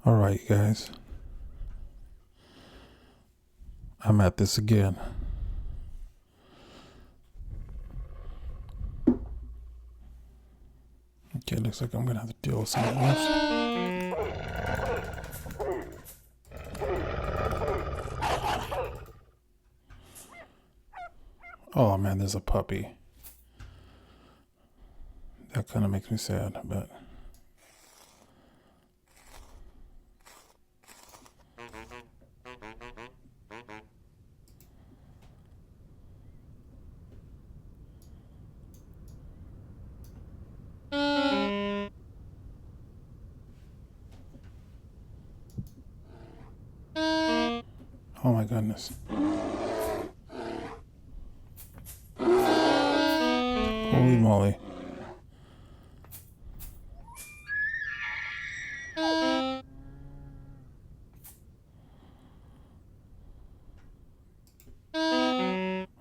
All right, guys. I'm at this again. Okay, looks like I'm gonna have to deal with some of this. Oh man, there's a puppy. That kind of makes me sad, but oh my goodness. Holy moly.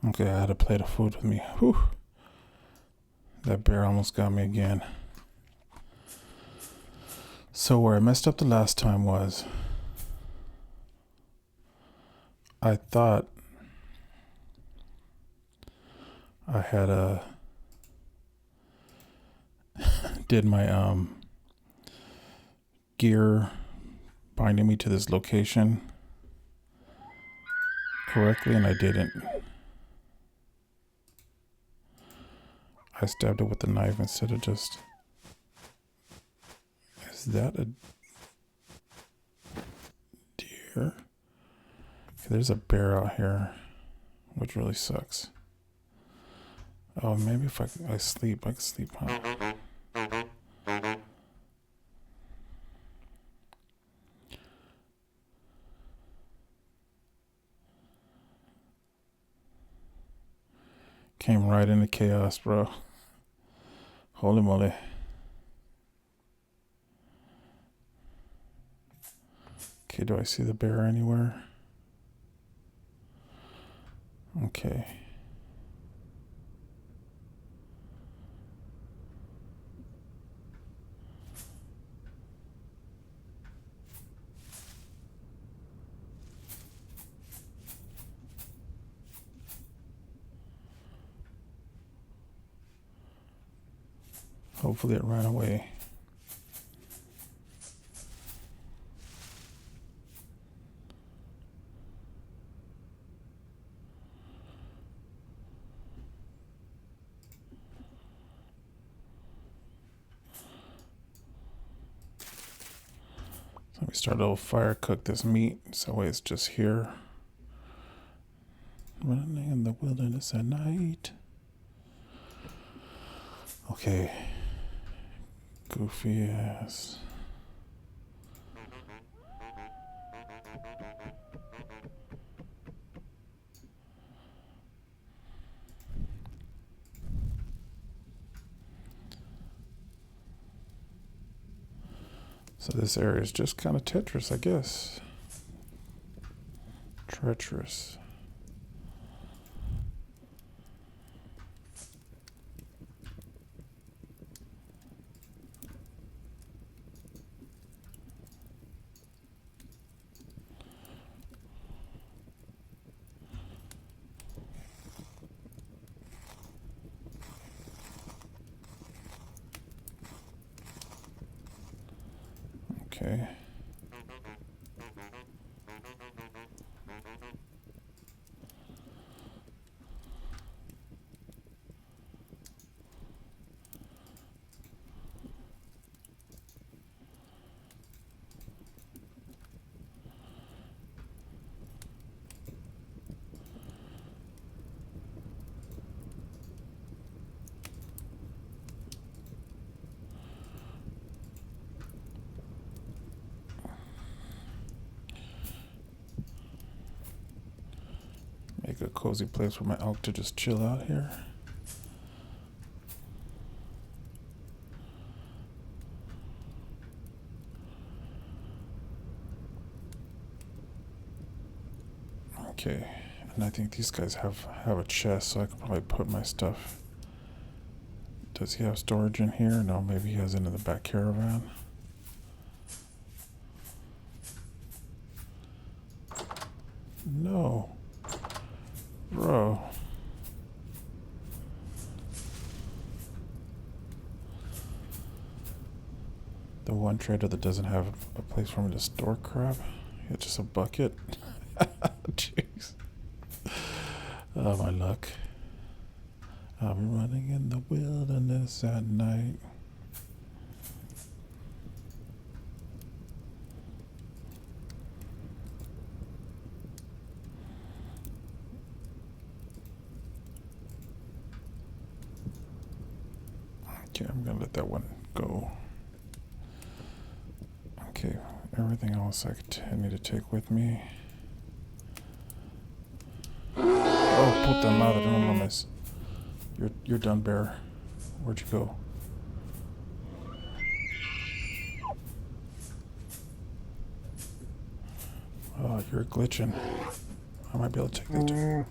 Okay, I had a plate of food with me. Whew. That bear almost got me again. So where I messed up the last time was I thought I had did my gear binding me to this location correctly, and I didn't. I stabbed it with the knife instead of just... Is that a deer? There's a bear out here, which really sucks. Oh, maybe if I sleep, I can sleep, huh? Came right into chaos, bro. Holy moly. Okay, do I see the bear anywhere? Okay. Hopefully it ran away. Let me start a little fire, cook this meat, so that way it's just here. Running in the wilderness at night. Okay. Goofy ass. So this area is just kind of Tetris, I guess. Treacherous. Okay. Make a cozy place for my elk to just chill out here. Okay, and I think these guys have a chest, so I could probably put my stuff. Does he have storage in here? No, maybe he has it in the back caravan. No. Bro. The one trader that doesn't have a place for me to store crap. It's just a bucket. Jeez. Oh, my luck. I'll be running in the wilderness at night. Okay, I'm gonna let that one go. Okay, everything else I need to take with me. Oh, puta madre, no mames. You're done, bear. Where'd you go? Oh, you're glitching. I might be able to take that too.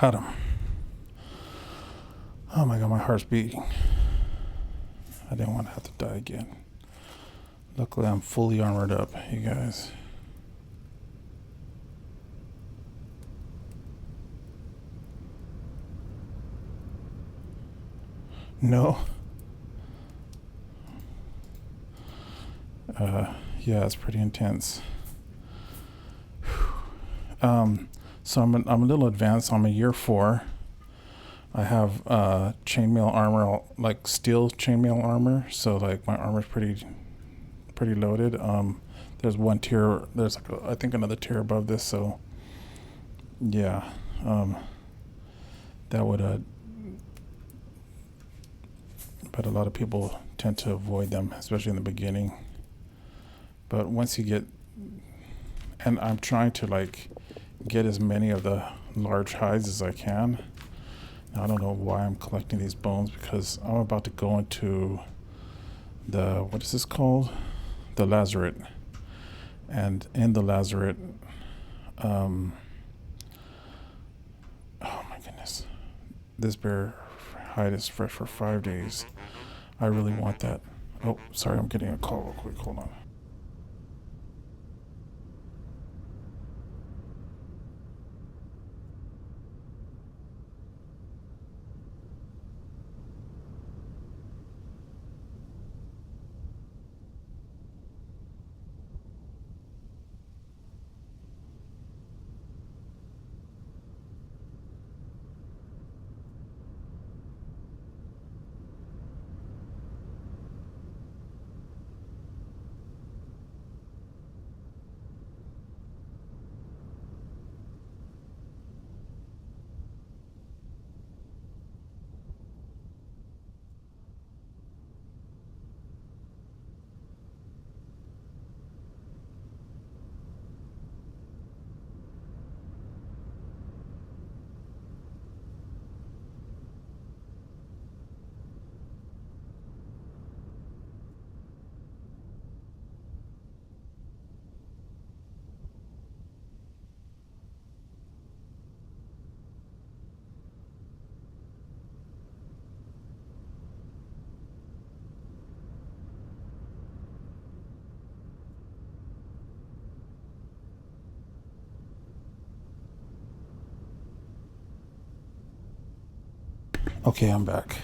Got him. Oh my god, my heart's beating. I didn't want to have to die again. Luckily, I'm fully armored up, you guys. No. Yeah, it's pretty intense. So I'm a little advanced. I'm a year 4. I have chainmail armor, like steel chainmail armor. So like my armor's pretty loaded. There's one tier. There's like I think another tier above this. So yeah, that would. But a lot of people tend to avoid them, especially in the beginning. But once you get, and I'm trying to like get as many of the large hides as I can. Now, I don't know why I'm collecting these bones, because I'm about to go into the, what is this called? The Lazaret. And in the Lazaret, oh my goodness, this bear hide is fresh for 5 days. I really want that. Oh, sorry, I'm getting a call real quick. Hold on. Okay, I'm back.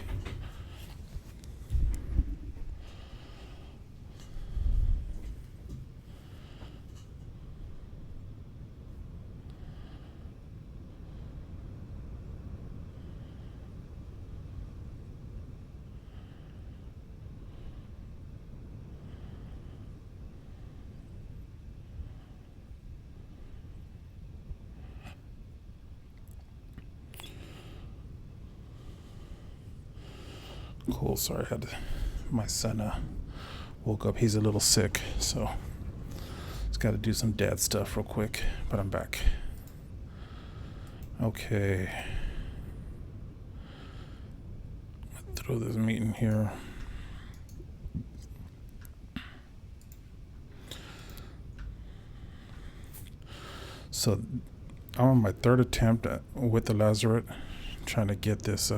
Cool. Sorry, my son woke up. He's a little sick, so just got to do some dad stuff real quick. But I'm back. Okay. Throw this meat in here. So I'm on my third attempt with the Lazaret, trying to get this,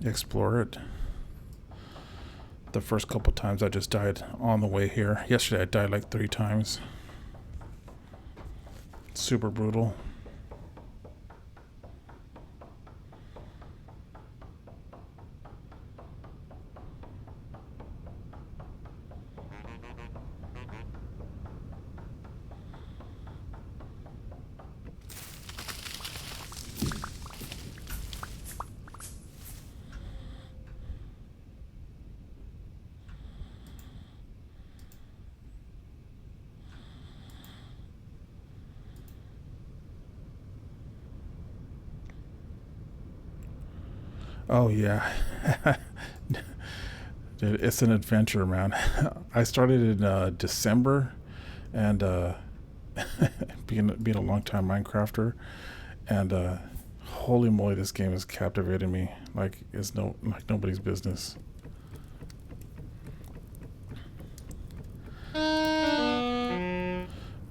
explore it. The first couple times I just died on the way here. Yesterday I died like 3 times. Super brutal. Oh yeah. Dude, it's an adventure, man. I started in December, and being a long time Minecrafter, and holy moly, this game has captivated me like it's nobody's business.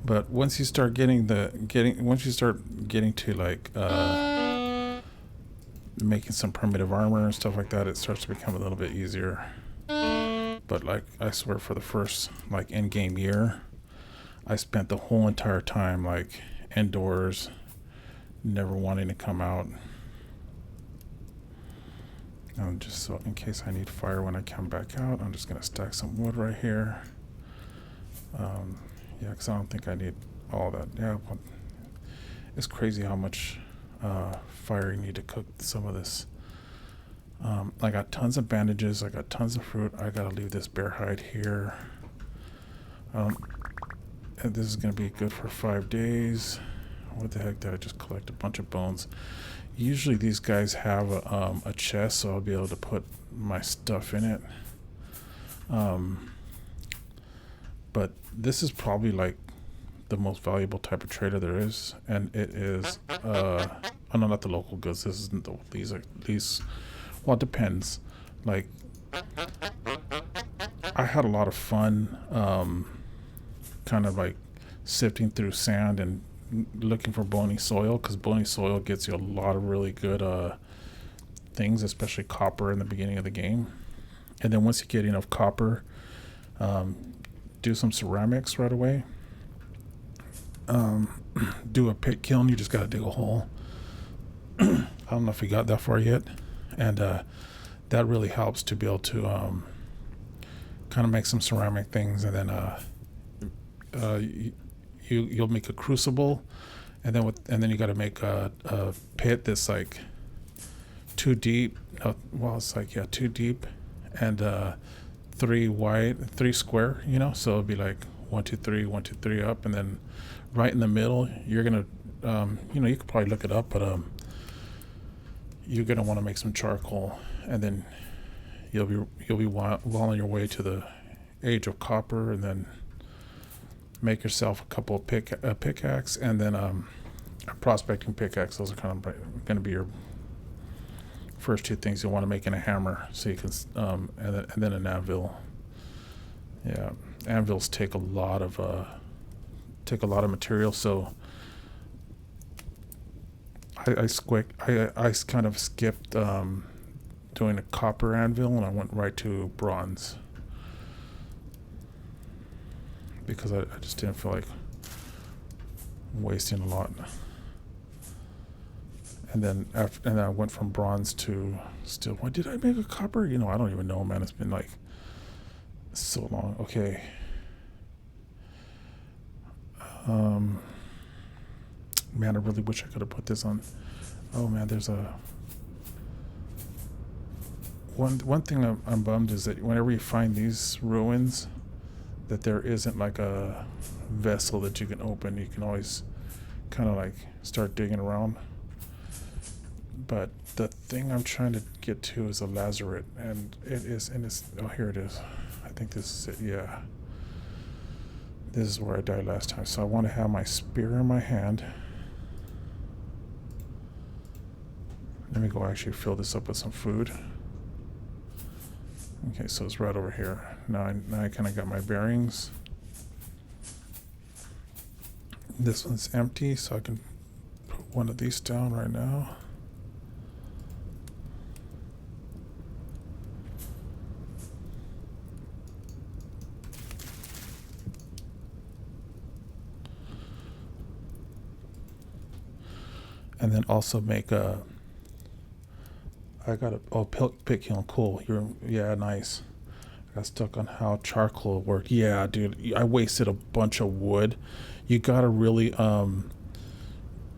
But once you start getting to like making some primitive armor and stuff like that, it starts to become a little bit easier. But like, I swear, for the first like in-game year, I spent the whole entire time like indoors, never wanting to come out. Just so in case I need fire when I come back out, I'm just gonna stack some wood right here. Yeah, because I don't think I need all that. Yeah, well, it's crazy how much fire you need to cook some of this. I got tons of bandages. I got tons of fruit. I gotta leave this bear hide here. And this is gonna be good for 5 days. What the heck did I just collect? A bunch of bones. Usually these guys have a chest, so I'll be able to put my stuff in it. But this is probably like the most valuable type of trader there is, and it is oh no, not the local goods. This isn't these. Well, it depends. Like, I had a lot of fun, kind of like sifting through sand and looking for bony soil, because bony soil gets you a lot of really good things, especially copper in the beginning of the game. And then once you get enough copper, do some ceramics right away. Do a pit kiln. You just gotta dig a hole. I don't know if we got that far yet, and that really helps to be able to kind of make some ceramic things, and then you'll make a crucible, and then you got to make a pit that's like 2 deep. Well, it's like 2 deep, and 3 wide, 3 square. So it'll be like 1, 2, 3, 1, 2, 3 up, and then right in the middle, you're gonna, you could probably look it up, but you're gonna want to make some charcoal, and then you'll be well on your way to the age of copper, and then make yourself a couple of pickaxe, and then a prospecting pickaxe. Those are kind of going to be your first 2 things you'll want to make in a hammer, so you can, and then an anvil. Yeah, anvils take a lot of material, so I kind of skipped doing a copper anvil, and I went right to bronze, because I just didn't feel like wasting a lot. And then I went from bronze to steel. Why did I make a copper? I don't even know, man. It's been like so long. Okay. Man, I really wish I could have put this on. Oh man, there's a one thing I'm bummed is that whenever you find these ruins, that there isn't like a vessel that you can open. You can always kind of like start digging around. But the thing I'm trying to get to is a Lazaret, and it's oh, here it is. I think this is it. Yeah, this is where I died last time. So I want to have my spear in my hand. Let me go actually fill this up with some food. Okay, so it's right over here. Now I kind of got my bearings. This one's empty, so I can put one of these down right now. And then also make a, I got a, oh, pick kiln, cool. Yeah, nice. I got stuck on how charcoal worked. Yeah, dude, I wasted a bunch of wood. You gotta really,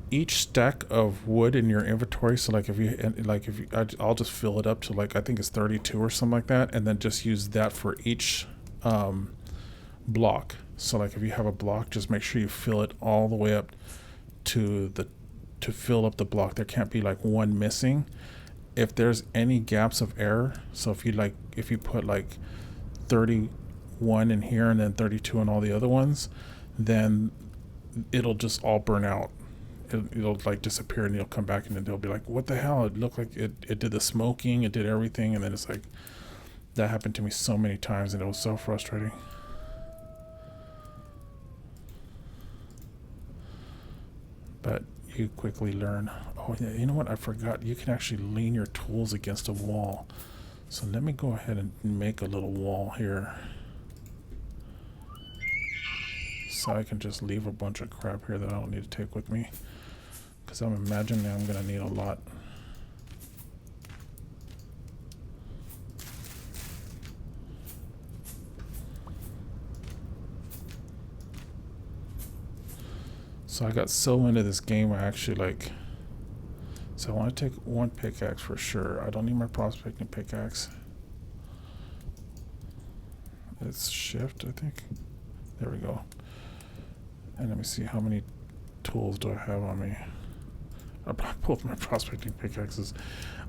each stack of wood in your inventory, so like if you, I'll just fill it up to like, I think it's 32 or something like that, and then just use that for each block. So like if you have a block, just make sure you fill it all the way up to fill up the block. There can't be like one missing. If there's any gaps of error, so if you put like 31 in here and then 32 in all the other ones, then it'll just all burn out. It'll like disappear, and you'll come back and then they'll be like, what the hell? It looked like it did the smoking, it did everything, and then it's like, that happened to me so many times and it was so frustrating. But you quickly learn. Oh yeah, you know what? I forgot. You can actually lean your tools against a wall. So let me go ahead and make a little wall here. So I can just leave a bunch of crap here that I don't need to take with me. Because I'm imagining I'm going to need a lot. So I got so into this game, I actually like... So I want to take one pickaxe for sure. I don't need my prospecting pickaxe. It's shift, I think. There we go. And let me see, how many tools do I have on me? I pulled my prospecting pickaxes.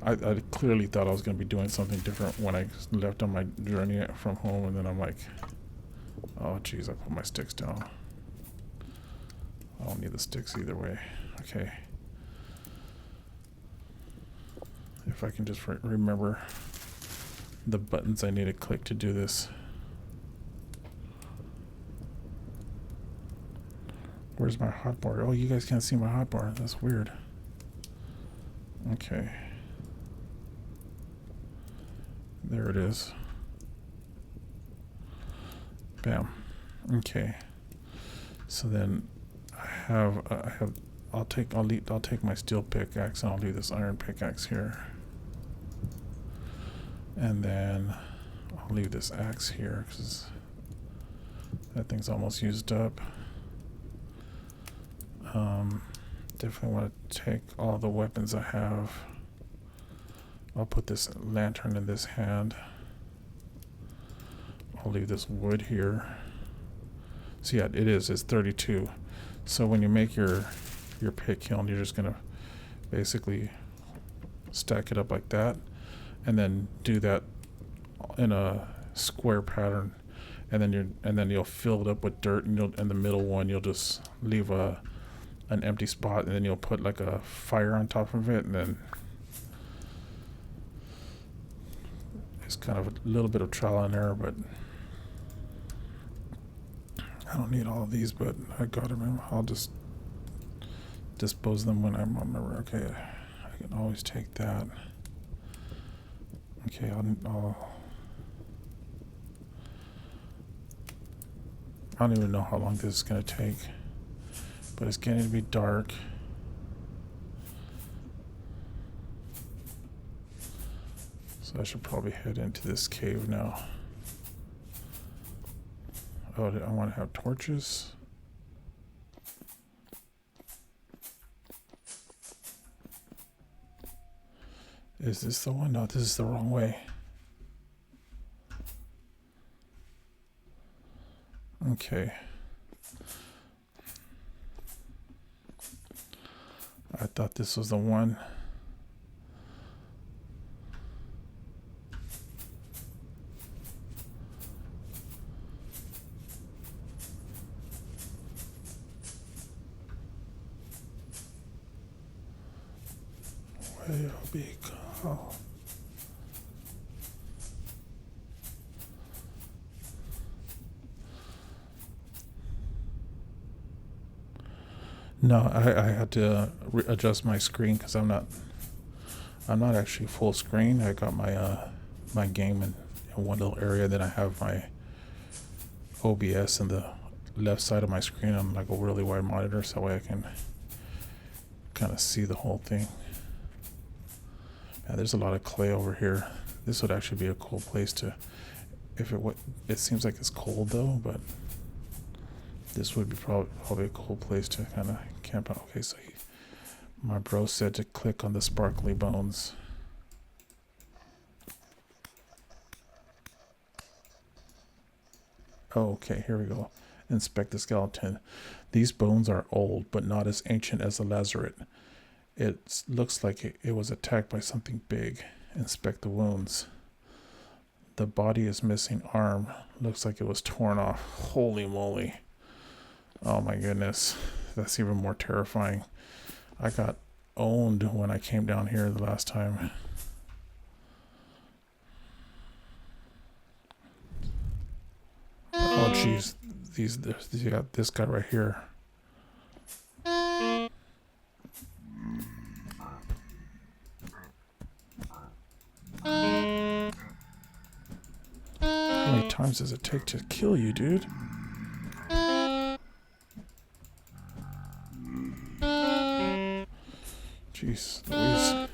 I clearly thought I was going to be doing something different when I left on my journey from home, and then I'm like, oh geez, I put my sticks down. I don't need the sticks either way. Okay. If I can just remember the buttons I need to click to do this. Where's my hotbar? Oh, you guys can't see my hotbar. That's weird. Okay. There it is. Bam. Okay. So then I'll take my steel pickaxe and I'll leave this iron pickaxe here. And then I'll leave this axe here because that thing's almost used up. Definitely want to take all the weapons I have. I'll put this lantern in this hand. I'll leave this wood here. So yeah, it's 32. So when you make your pick kiln, you're just gonna basically stack it up like that, and then do that in a square pattern, and then you'll fill it up with dirt, and in the middle one you'll just leave an empty spot, and then you'll put like a fire on top of it, and then it's kind of a little bit of trial and error, but I don't need all of these, but I got them. I'll just dispose of them when I remember. Okay, I can always take that. Okay, I don't even know how long this is going to take, but it's getting to be dark. So I should probably head into this cave now. Oh, I want to have torches. Is this the one? No, this is the wrong way. Okay. I thought this was the one. WayobiKal. No, I had to adjust my screen because I'm not actually full screen. I got my game in one little area. Then I have my OBS in the left side of my screen on like a really wide monitor, so that way I can kind of see the whole thing. Yeah, there's a lot of clay over here. This would actually be a cool place to, if it would. It seems like it's cold though, but this would be probably a cool place to kind of camp out. Okay, so my bro said to click on the sparkly bones. Oh, okay, here we go. Inspect the skeleton. These bones are old, but not as ancient as the Lazaret. It looks like it was attacked by something big. Inspect the wounds. The body is missing arm. Looks like it was torn off. Holy moly. Oh my goodness. That's even more terrifying. I got owned when I came down here the last time. Oh jeez. You got this guy right here. How many times does it take to kill you, dude? Jeez Louise.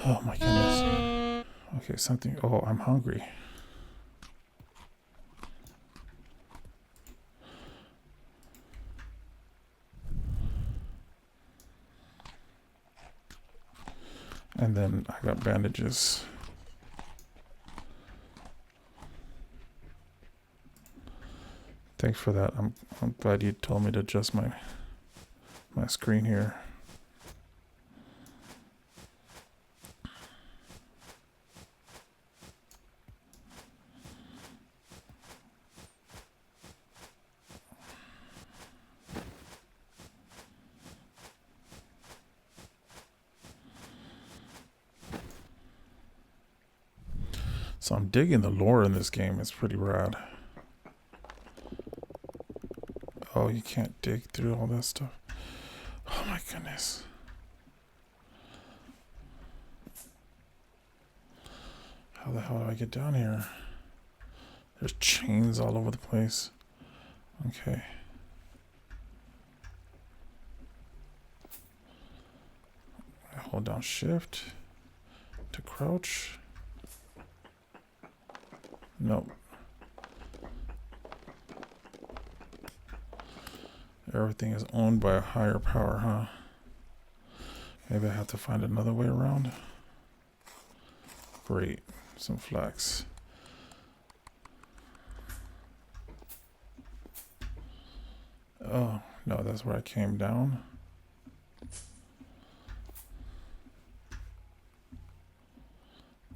Oh my goodness. Okay, something. Oh, I'm hungry. And then I got bandages. Thanks for that. I'm glad you told me to adjust my screen here. So I'm digging the lore in this game. It's pretty rad. Oh, you can't dig through all that stuff. Oh my goodness. How the hell do I get down here? There's chains all over the place. Okay. I hold down shift to crouch. Nope. Everything is owned by a higher power, huh? Maybe I have to find another way around. Great. Some flax. Oh, no, that's where I came down.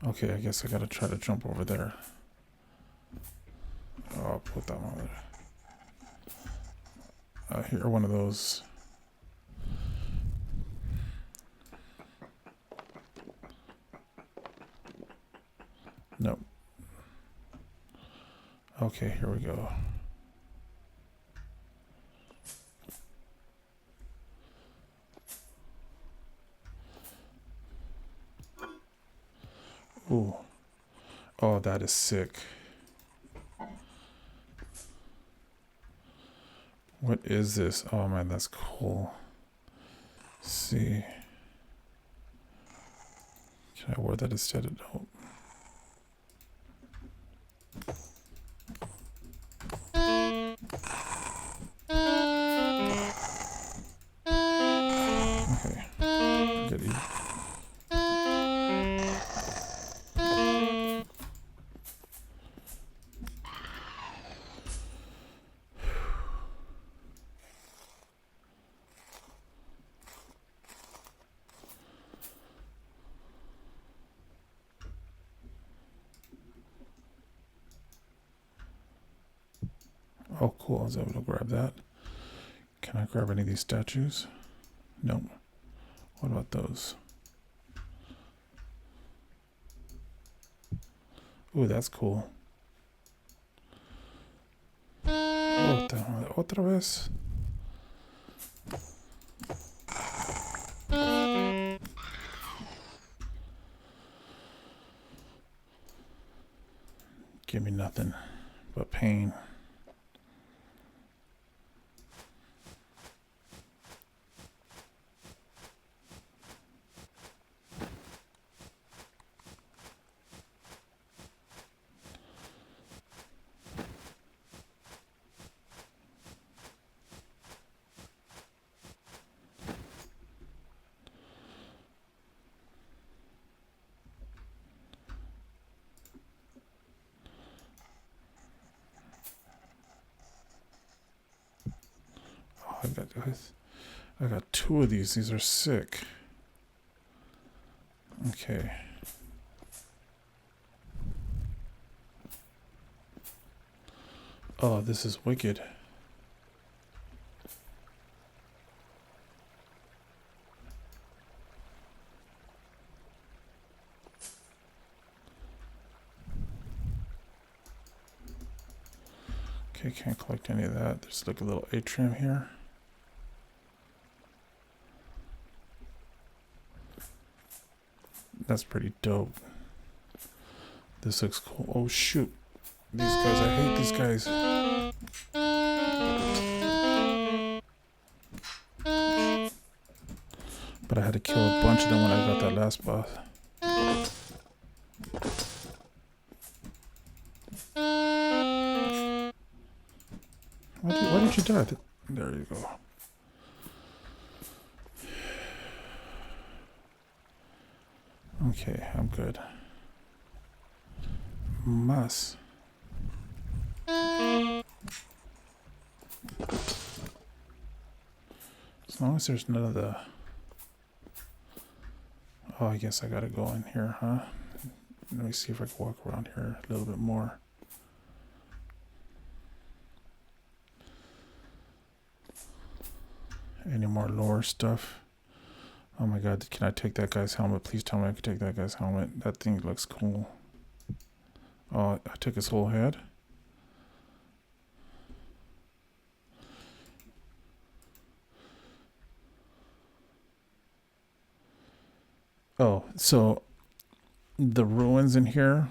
Okay, I guess I gotta try to jump over there. Oh, I'll put that one there. Here, one of those. Nope. Okay, here we go. Ooh. Oh, that is sick. What is this? Oh man, that's cool. Let's see. Can I wear that instead of nope? Okay. Get it. Oh, cool. I was able to grab that. Can I grab any of these statues? Nope. What about those? Ooh, that's cool. Puta madre, otra vez. Give me nothing but pain. I got 2 of these. These are sick. Okay. Oh, this is wicked. Okay, can't collect any of that. There's like a little atrium here. That's pretty dope. This looks cool. Oh shoot. These guys, I hate these guys. But I had to kill a bunch of them when I got that last boss. Why did you die? There you go. Okay, I'm good. Mas. As long as there's none of the... Oh, I guess I gotta go in here, huh? Let me see if I can walk around here a little bit more. Any more lore stuff? Oh my god, can I take that guy's helmet? Please tell me I can take that guy's helmet. That thing looks cool. Oh, I took his whole head? Oh, so the ruins in here,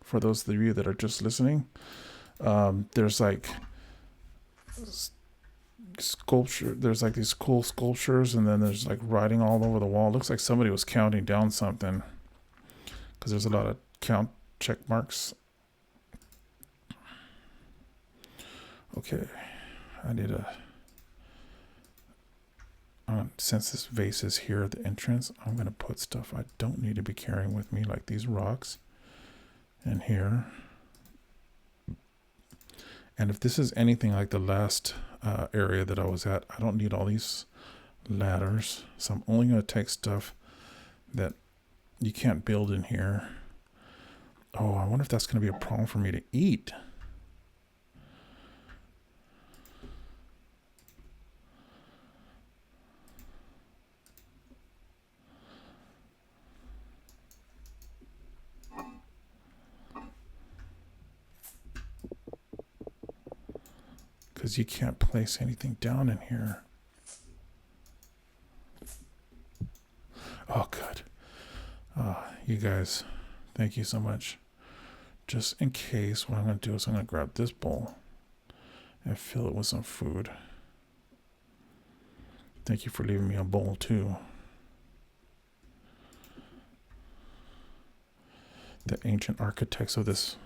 for those of you that are just listening, there's like sculpture, there's like these cool sculptures, and then there's like writing all over the wall. It looks like somebody was counting down something, because there's a lot of count check marks. Okay, I need a... since this vase is here at the entrance, I'm going to put stuff I don't need to be carrying with me, like these rocks in here. And if this is anything like the last area that I was at, I don't need all these ladders. So I'm only going to take stuff that you can't build in here. Oh, I wonder if that's going to be a problem for me to eat. Because you can't place anything down in here. Oh, good. You guys, thank you so much. Just in case, what I'm going to do is I'm going to grab this bowl and fill it with some food. Thank you for leaving me a bowl too. The ancient architects of this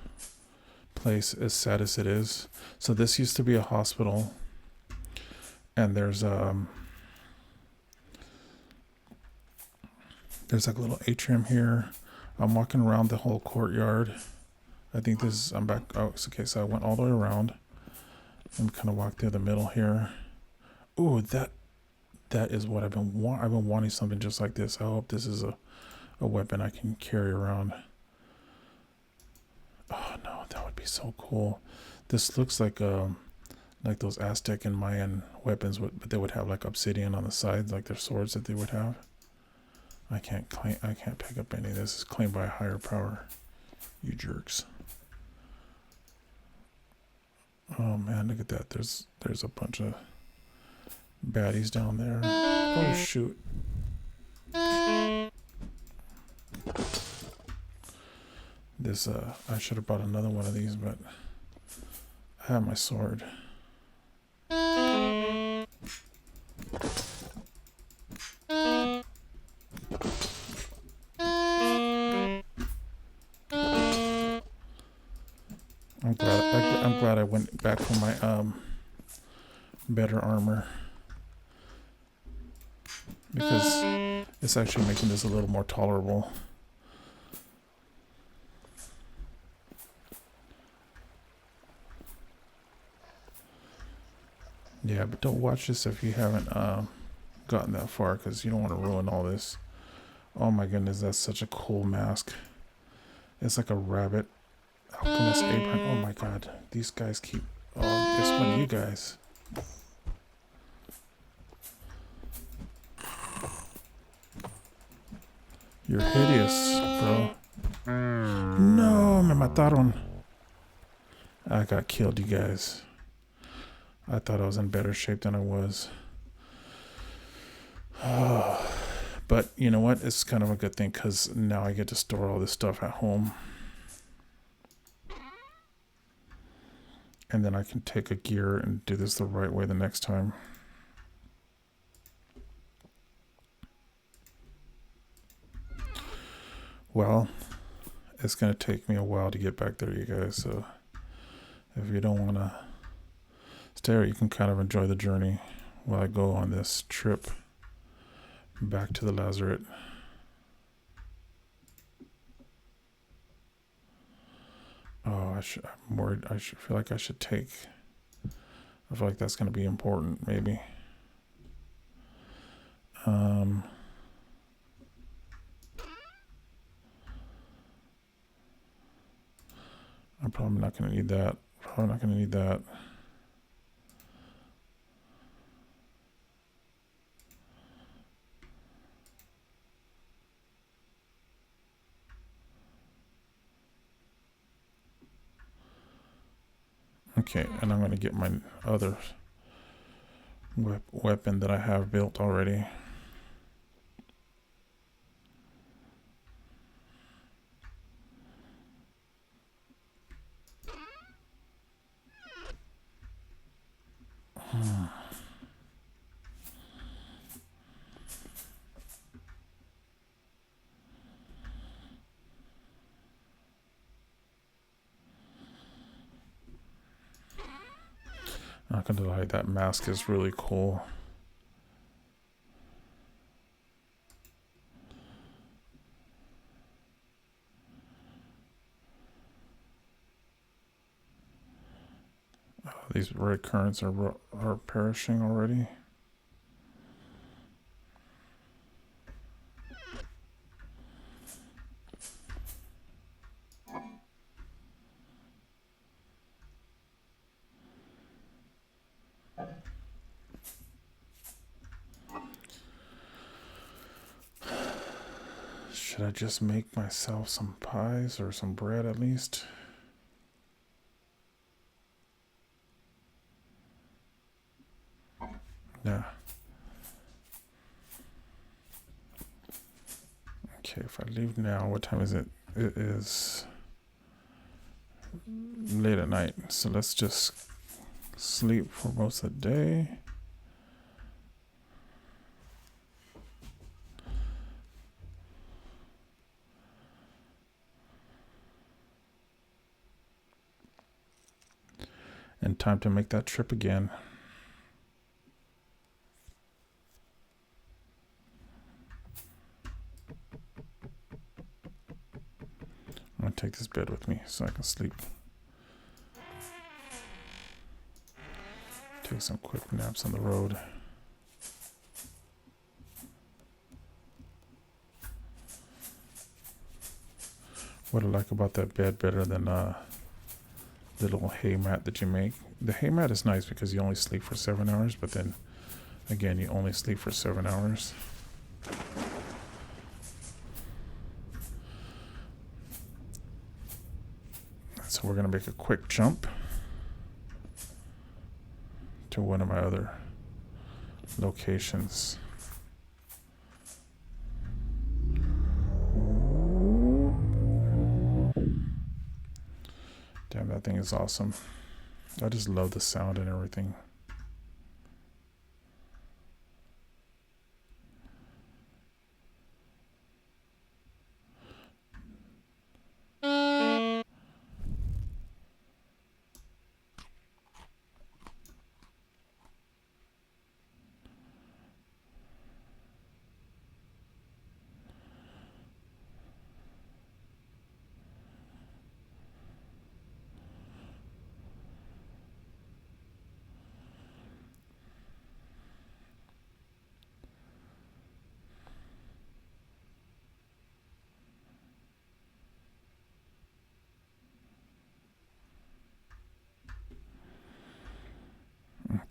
place, as sad as it is. So this used to be a hospital, and there's like a little atrium here. I'm walking around the whole courtyard. I think this is, I'm back. Oh, okay, so I went all the way around and kind of walked through the middle here. Ooh, that is what I've been wanting, something just like this. I hope this is a weapon I can carry around. Oh no, that would be so cool. This looks like those Aztec and Mayan weapons, but they would have like obsidian on the sides, like their swords that they would have. I can't pick up any of this. It's claimed by a higher power. You jerks. Oh man, look at that. There's a bunch of baddies down there. Oh shoot. This I should have brought another one of these, but I have my sword. I'm glad I went back for my better armor, because it's actually making this a little more tolerable. Yeah, but don't watch this if you haven't gotten that far, because you don't want to ruin all this. Oh my goodness, that's such a cool mask. It's like a rabbit. Alchemist apron. Oh my god, these guys keep... Oh, it's one of you guys. You're hideous, bro. No, me mataron. I got killed, you guys. I thought I was in better shape than I was. But you know what? It's kind of a good thing, because now I get to store all this stuff at home. And then I can take a gear and do this the right way the next time. Well, it's going to take me a while to get back there, you guys. So if you don't want to stay here, you can kind of enjoy the journey while I go on this trip back to the Lazaret. Oh, I'm worried. I feel like I should take... I feel like that's going to be important, maybe. I'm probably not going to need that. Probably not going to need that. Okay, and I'm going to get my other weapon that I have built already. Not gonna lie, that mask is really cool. These red currents are perishing already. Should I just make myself some pies or some bread at least? Yeah. Okay, if I leave now, what time is it? It is late at night, so let's just sleep for most of the day. And time to make that trip again. I'm gonna take this bed with me so I can sleep. Take some quick naps on the road. What I like about that bed better than the little hay mat that you make. The hay mat is nice because you only sleep for 7 hours, but then again, you only sleep for 7 hours. So we're gonna make a quick jump. to one of my other locations. Damn, that thing is awesome. I just love the sound and everything.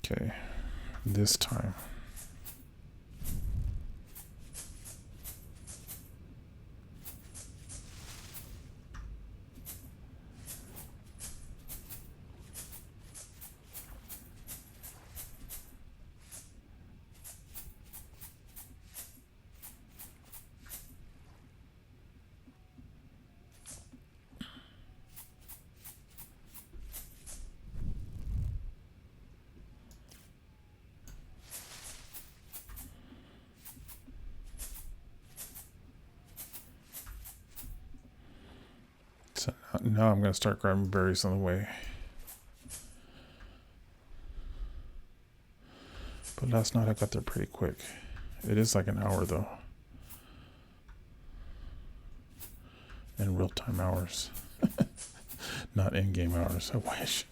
Okay, this time. So now I'm going to start grabbing berries on the way. But last night I got there pretty quick. It is like an hour though. In real-time hours. Not in-game hours, I wish.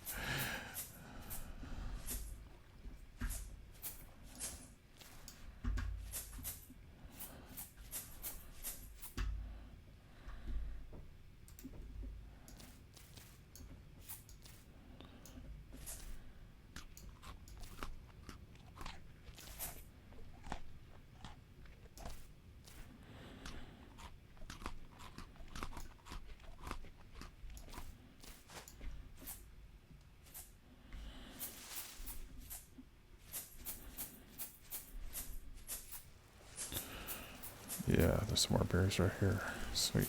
Yeah, there's some more berries right here. Sweet.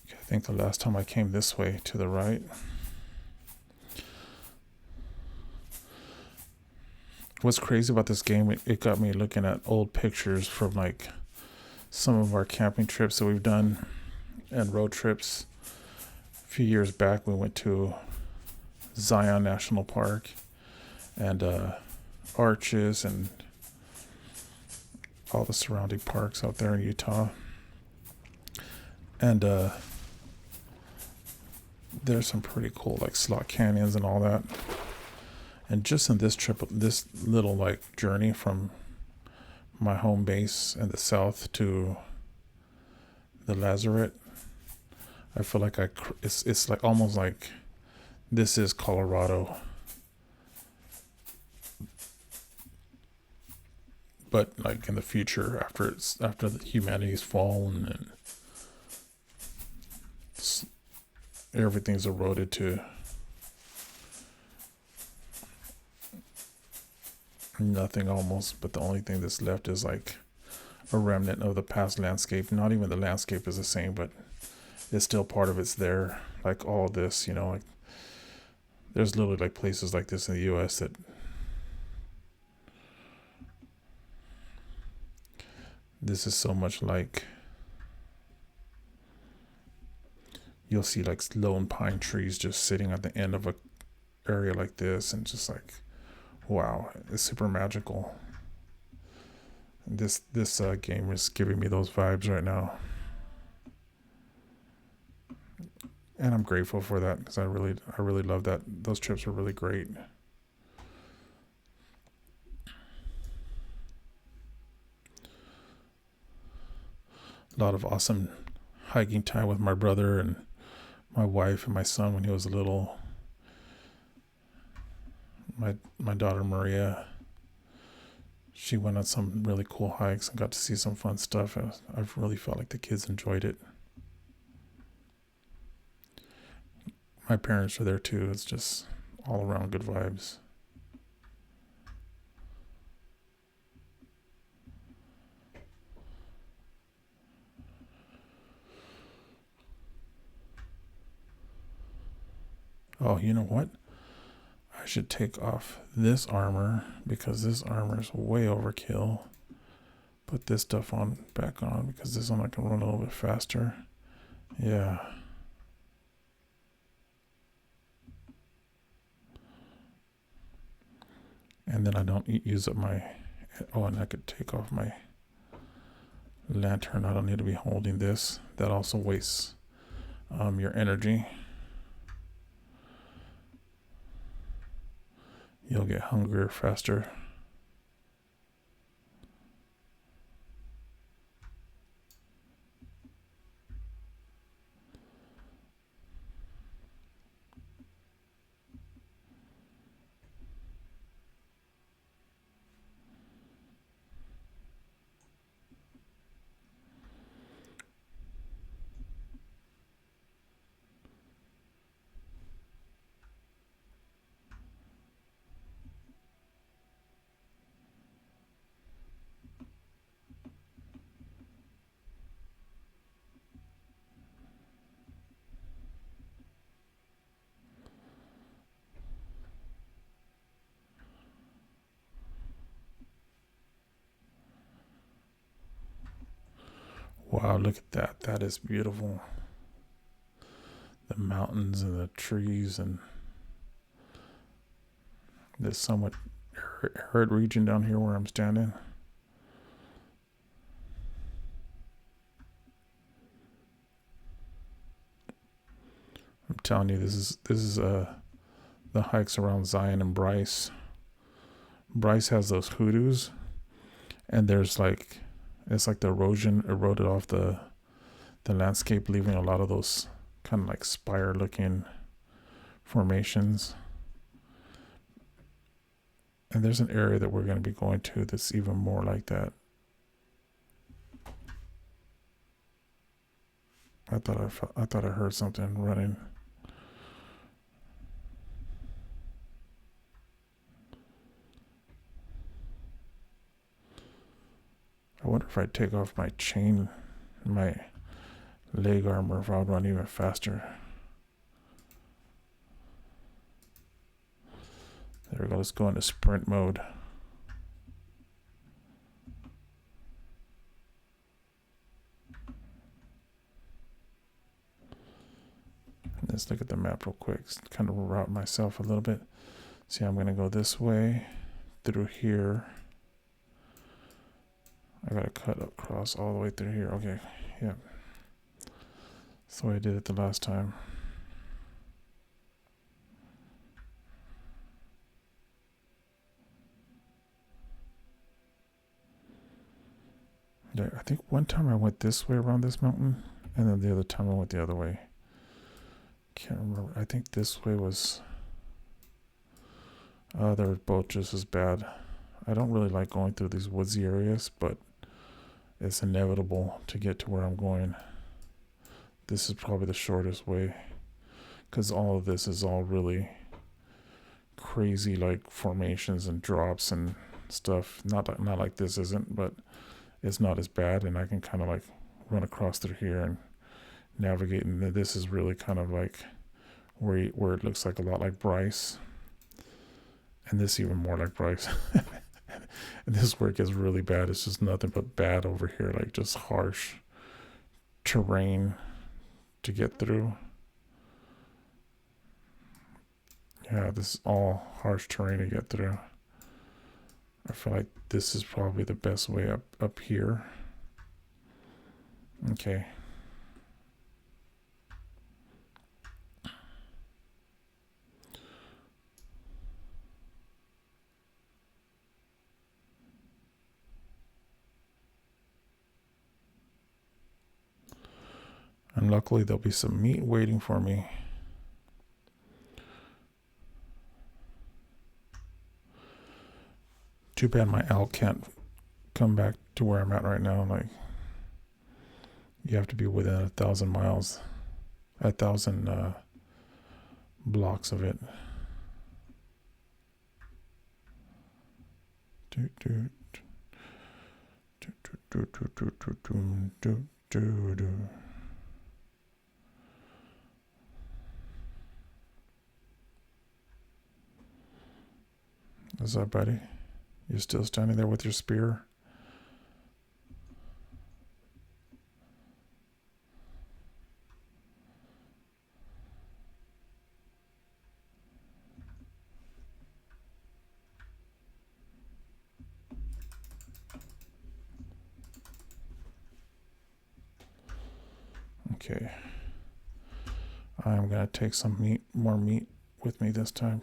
I think the last time I came this way to the right. What's crazy about this game, it got me looking at old pictures from like some of our camping trips that we've done and road trips. A few years back we went to Zion National Park and Arches and all the surrounding parks out there in Utah. And there's some pretty cool like slot canyons and all that. And just in this trip, this little like journey from my home base in the south to the Lazaret, I feel like it's like almost like this is Colorado, but like in the future after the humanity's fallen and everything's eroded to nothing almost, but the only thing that's left is like a remnant of the past landscape. Not even the landscape is the same, but it's still part of it's there. like all this, you know, like there's literally like places like this in the US that this is so much like, you'll see like lone pine trees just sitting at the end of a area like this, and just like, wow, it's super magical. This game is giving me those vibes right now, and I'm grateful for that, because I really love that. Those trips were really great. A lot of awesome hiking time with my brother and my wife and my son when he was little. My daughter Maria, she went on some really cool hikes and got to see some fun stuff. I really felt like the kids enjoyed it. My parents were there too. It's just all around good vibes. Oh, you know what? I should take off this armor, because this armor is way overkill. Put this stuff back on, because this one I can run a little bit faster. Yeah. And then I don't use up my... Oh, and I could take off my lantern. I don't need to be holding this. That also wastes your energy. You'll get hungrier faster. Wow, look at that. That is beautiful. The mountains and the trees, and this somewhat arid region down here where I'm standing. I'm telling you, this is the hikes around Zion and Bryce. Bryce has those hoodoos, and there's like, it's like the erosion eroded off the landscape, leaving a lot of those kind of like spire looking formations. And there's an area that we're going to be going to that's even more like that. I thought I heard something running. I wonder if I take off my chain, my leg armor, if I would run even faster. There we go. Let's go into sprint mode. Let's look at the map real quick. Kind of route myself a little bit. See, I'm going to go this way through here. I got to cut across all the way through here. Okay, yeah. That's the way I did it the last time. Yeah, I think one time I went this way around this mountain, and then the other time I went the other way. Can't remember. I think this way was... they were both just as bad. I don't really like going through these woodsy areas, but it's inevitable to get to where I'm going. This is probably the shortest way, because all of this is all really crazy, like formations and drops and stuff. Not like this isn't, but it's not as bad, and I can kind of like run across through here and navigating. This is really kind of like where it looks like a lot like Bryce, and this even more like Bryce. And this is where it gets really bad. It's just nothing but bad over here, like just harsh terrain to get through. Yeah, this is all harsh terrain to get through. I feel like this is probably the best way up here. Okay. And luckily there'll be some meat waiting for me. Too bad my elk can't come back to where I'm at right now. Like, you have to be within 1,000 miles, 1,000 blocks of it. What's up, buddy? You still standing there with your spear? Okay. I'm gonna take some more meat with me this time.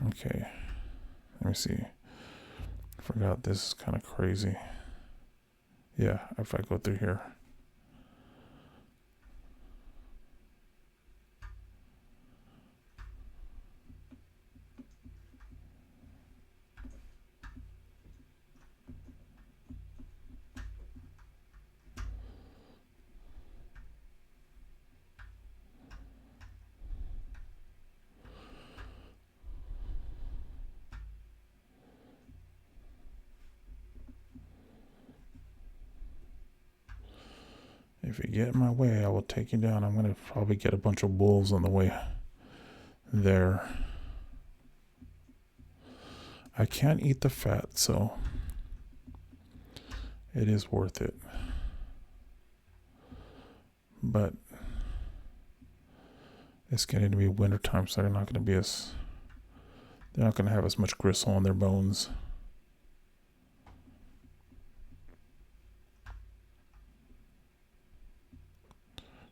Okay, let me see. Forgot this is kind of crazy. Yeah, if I go through here. If you get in my way, I will take you down. I'm going to probably get a bunch of wolves on the way there. I can't eat the fat, so it is worth it. But it's getting to be winter time, so they're not going to have as much gristle on their bones.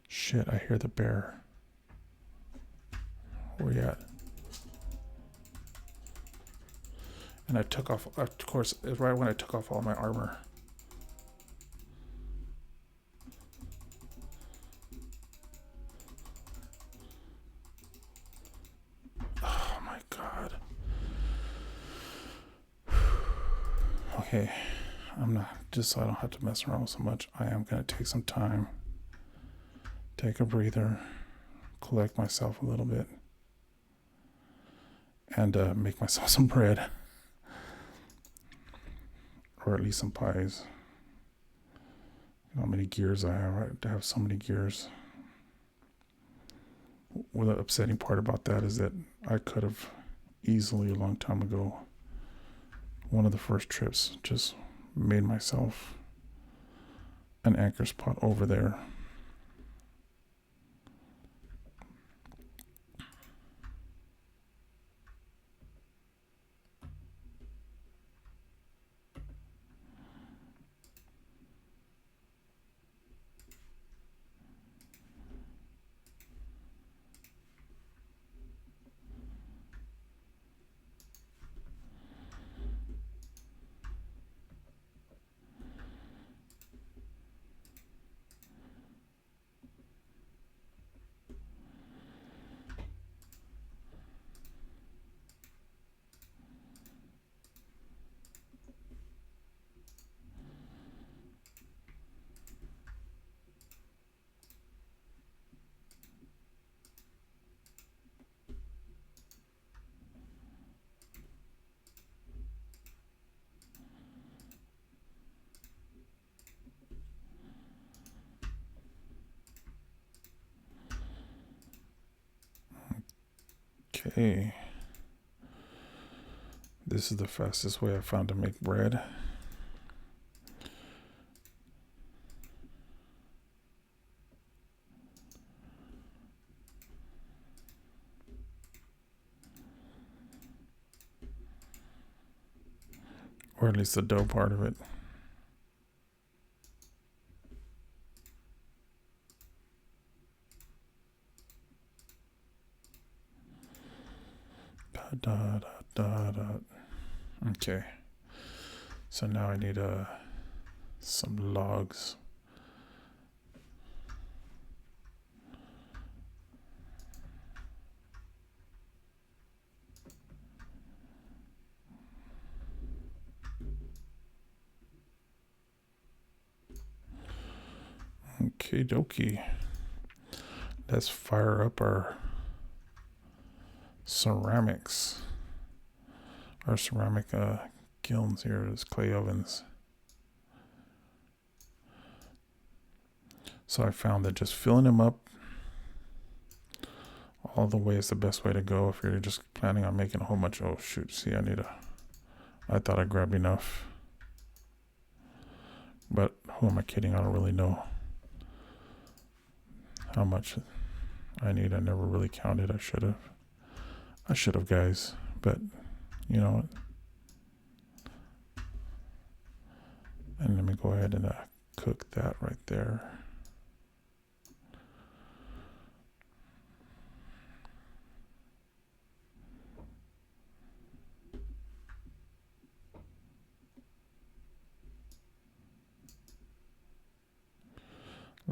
Shit, I hear the bear. Where you at? And I took off, of course, it's right when I took off all my armor. Oh my god. Okay, I'm not, just so I don't have to mess around so much, I am going to take some time. Take a breather, collect myself a little bit, and make myself some bread. Or at least some pies. You know how many gears I have, right? To have so many gears. Well, the upsetting part about that is that I could have easily, a long time ago, one of the first trips, just made myself an anchor spot over there. Okay. This is the fastest way I found to make bread. Or at least the dough part of it. Okay. So now I need some logs. Okie dokie. Let's fire up our ceramics. Our ceramic kilns here, as clay ovens. So I found that just filling them up all the way is the best way to go if you're just planning on making a whole bunch. Oh shoot, see, I thought I grabbed enough. But who am I kidding? I don't really know how much I need. I never really counted. I should have, guys. But you know what? And let me go ahead and cook that right there.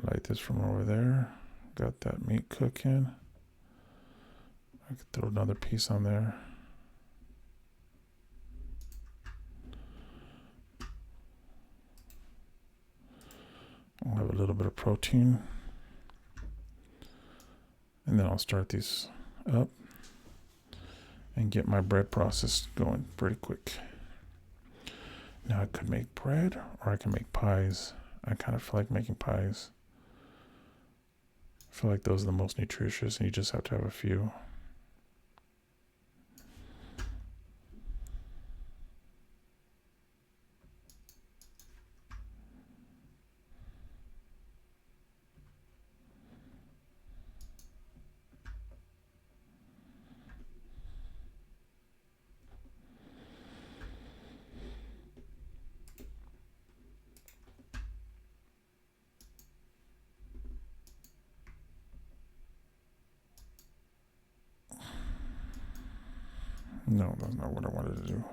Light this from over there. Got that meat cooking. I could throw another piece on there. I'll have a little bit of protein. And then I'll start these up and get my bread process going pretty quick. Now I could make bread or I can make pies. I kind of feel like making pies. I feel like those are the most nutritious and you just have to have a few. No, that's not what I wanted to do.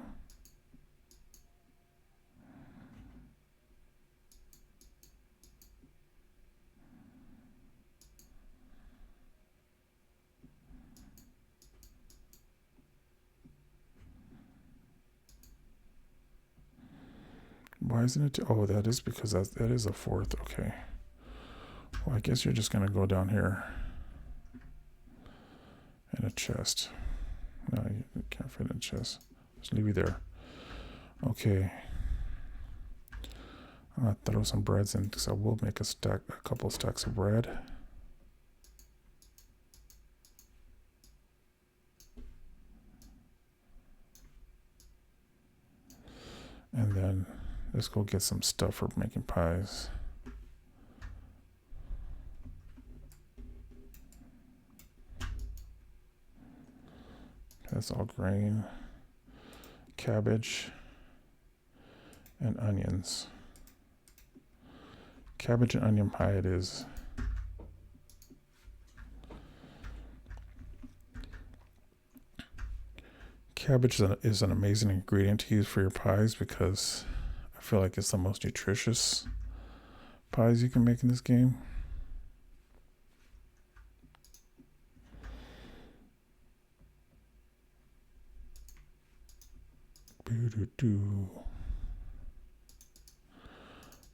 Why isn't it? Oh, that is because that is a fourth. Okay. Well, I guess you're just going to go down here in a chest. No, you can't fit in a chest. Just leave you there. Okay. I'll throw some breads in because I will make a couple stacks of bread. And then let's go get some stuff for making pies. That's all grain, cabbage, and onions. Cabbage and onion pie it is. Cabbage is an amazing ingredient to use for your pies because I feel like it's the most nutritious pies you can make in this game.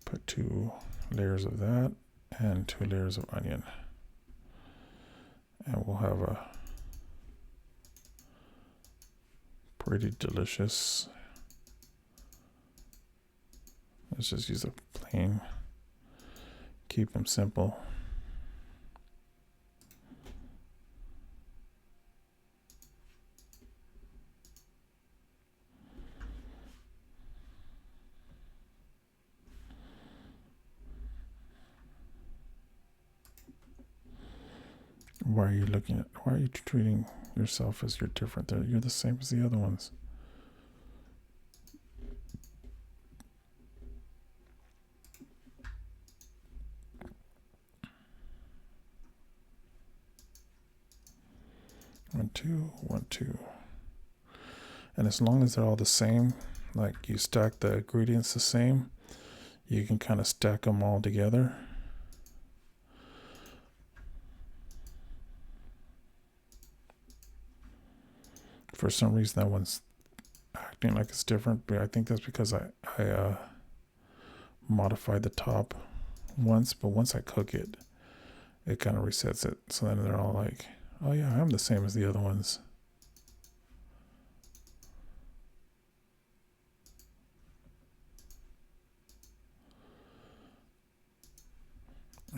Put 2 layers of that and 2 layers of onion. And we'll have a pretty delicious. Let's just use a plain. Keep them simple. Why are you treating yourself as you're different? You're the same as the other ones. One, two, 1, 2. And as long as they're all the same, like you stack the ingredients the same, you can kind of stack them all together. For some reason, that one's acting like it's different, but I think that's because I modified the top once, but once I cook it, it kind of resets it. So then they're all like, oh yeah, I'm the same as the other ones.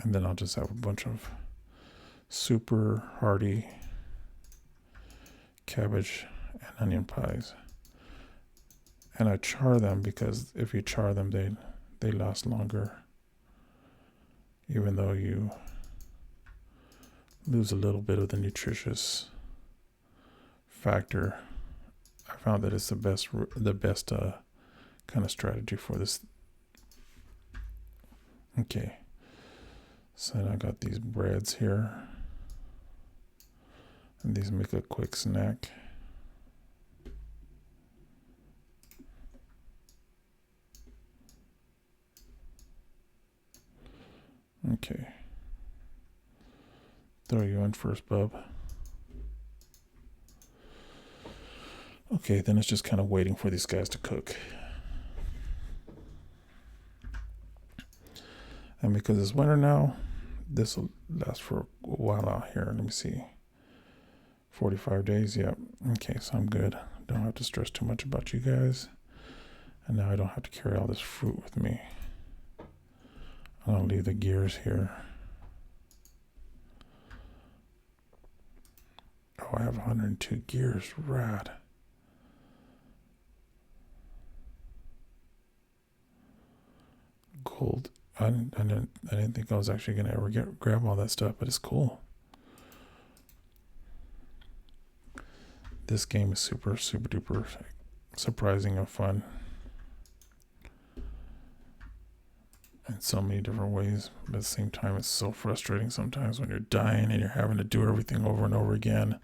And then I'll just have a bunch of super hearty cabbage and onion pies. And I char them because if you char them, they last longer. Even though you lose a little bit of the nutritious factor, I found that it's the best kind of strategy for this. Okay. So then I got these breads here. And these make a quick snack. Okay. Throw you in first, bub. Okay, then it's just kind of waiting for these guys to cook. And because it's winter now, this will last for a while out here. Let me see. 45 days, yep. Okay, so I'm good. Don't have to stress too much about you guys. And now I don't have to carry all this fruit with me. I'll leave the gears here. Oh, I have 102 gears. Rad. Gold. I didn't think I was actually gonna ever grab all that stuff, but it's cool. This game is super duper surprising and fun in so many different ways, but at the same time it's so frustrating sometimes when you're dying and you're having to do everything over and over again.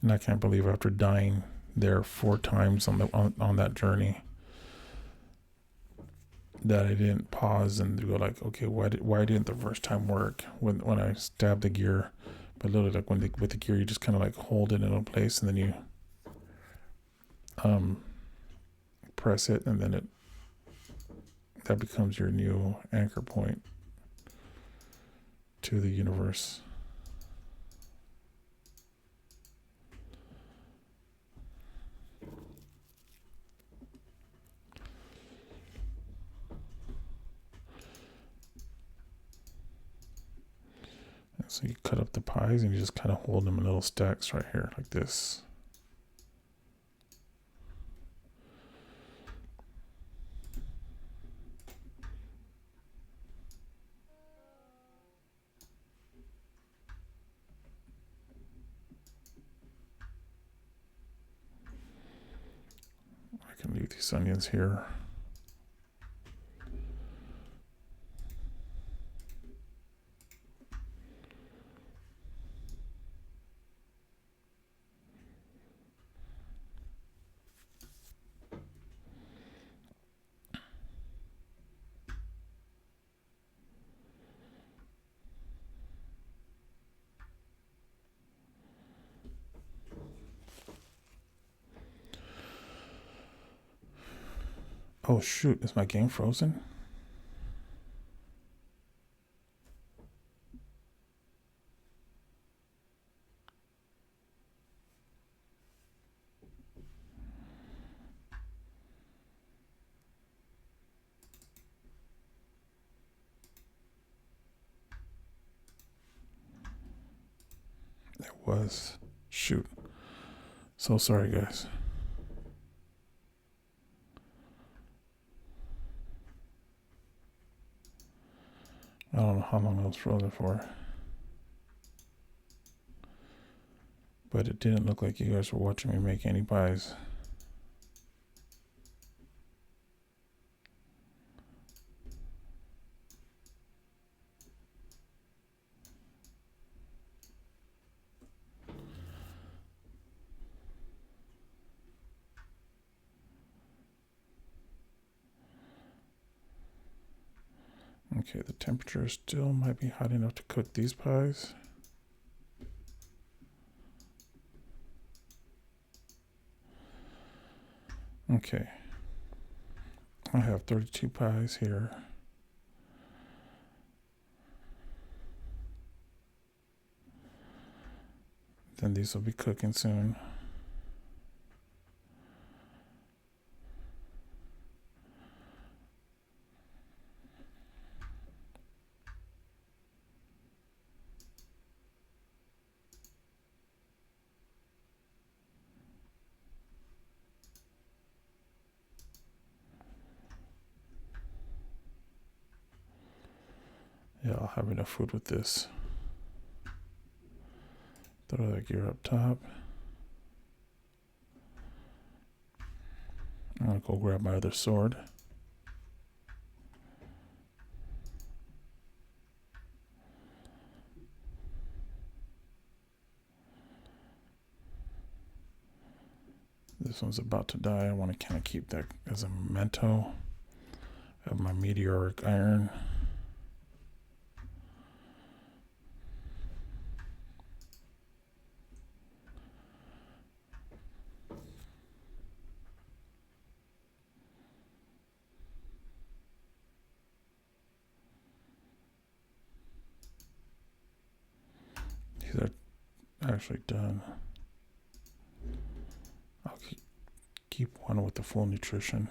And I can't believe after dying there 4 times on that journey that I didn't pause and go like, okay, why didn't the first time work when I stabbed the gear? But literally, like with the gear, you just kind of like hold it in a place and then you press it, and then that becomes your new anchor point to the universe. So you cut up the pies and you just kind of hold them in little stacks right here like this. I can leave these onions here. Oh shoot, is my game frozen? It was. Shoot. So sorry, guys. I don't know how long I was frozen for. But it didn't look like you guys were watching me make any pies. Okay, the temperature still might be hot enough to cook these pies. Okay, I have 32 pies here. Then these will be cooking soon. Yeah, I'll have enough food with this. Throw that gear up top. I'm gonna go grab my other sword. This one's about to die. I want to kind of keep that as a memento of my meteoric iron. These are actually done. I'll keep one with the full nutrition.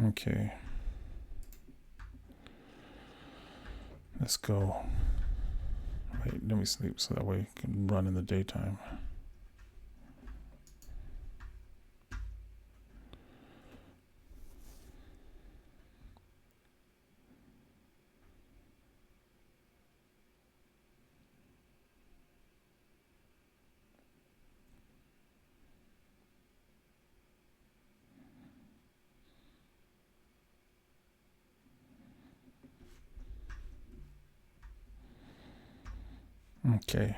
Okay. Let's go. Wait, let me sleep so that way I can run in the daytime. Okay.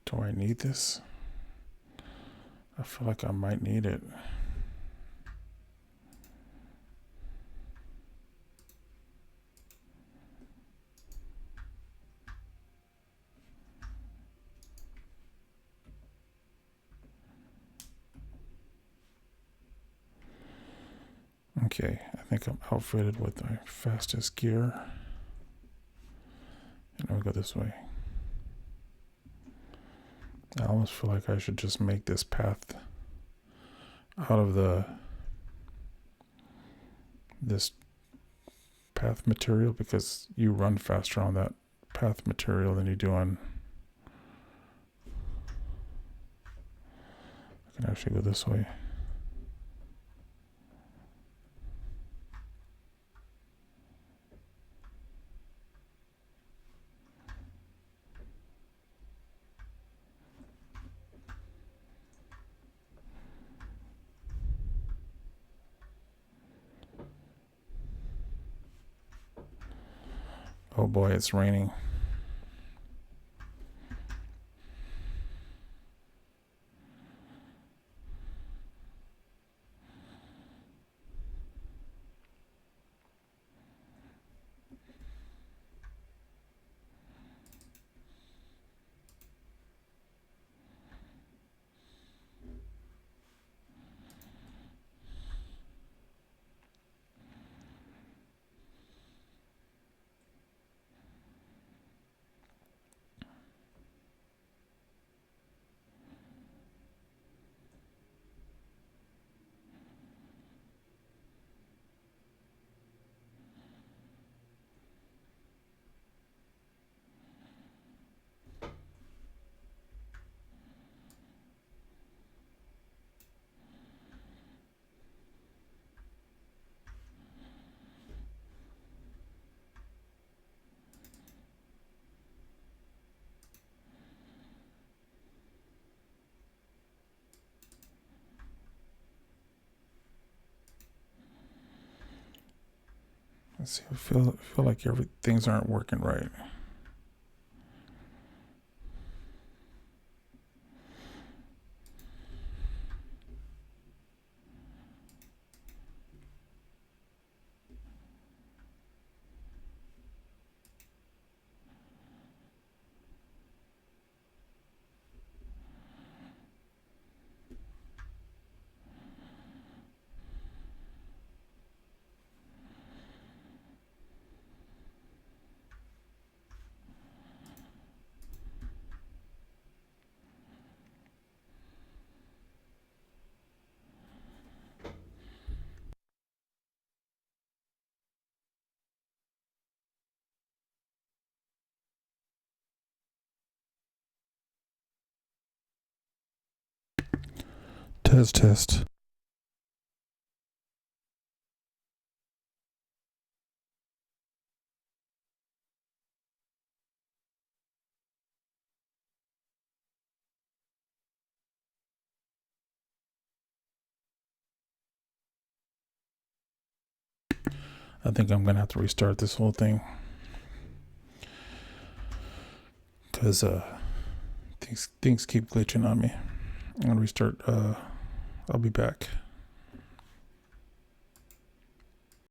Do I need this? I feel like I might need it. Okay, I think I'm outfitted with my fastest gear. And I'll go this way. I almost feel like I should just make this path out of this path material, because you run faster on that path material than you do on. I can actually go this way. Oh boy, it's raining. See, I feel like things aren't working right. Test. I think I'm gonna have to restart this whole thing because things keep glitching on me. I'm gonna restart. I'll be back.